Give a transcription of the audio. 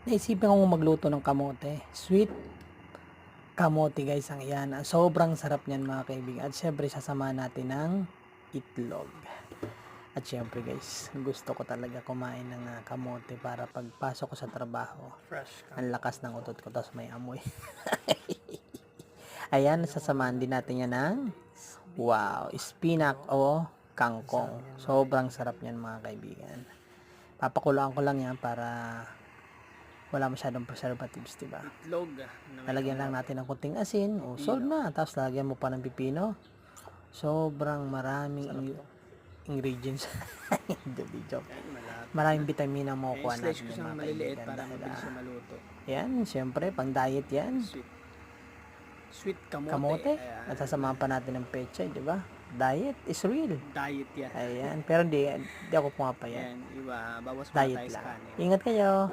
Naisipan kong magluto ng kamote. Sweet kamote guys ang iyan. Sobrang sarap niyan mga kaibigan. At syempre sasamahan natin ng itlog. At syempre guys, gusto ko talaga kumain ng kamote para pagpasok ko sa trabaho. Fresh ka. Ang lakas ng utot ko tapos may amoy. Ayan, sasamahan din natin yan ng spinach o kangkong. Sobrang sarap niyan mga kaibigan. Papakulaan ko lang yan para wala masyadong preservatives, diba? Itlog. Lalagyan lang natin ng kunting asin. O, solve na. Tapos lalagyan mo pa ng pipino. Sobrang maraming ingredients. Hindi, joke. Maraming vitamina mo kuha Slice natin ko yung siyang mga maliliit kaibigan. para Dahil, mabilis siya maluto. yan, syempre, pang diet yan. Sweet kamote. Kamote. Ayan. At sasamahan pa natin ng pechay, di ba? Diet is real. Diet yan. Ayan. Pero hindi ako pumapayat. Ayan, iba. Bawas muna Diet tayo sa lang. kanin. Ingat kayo.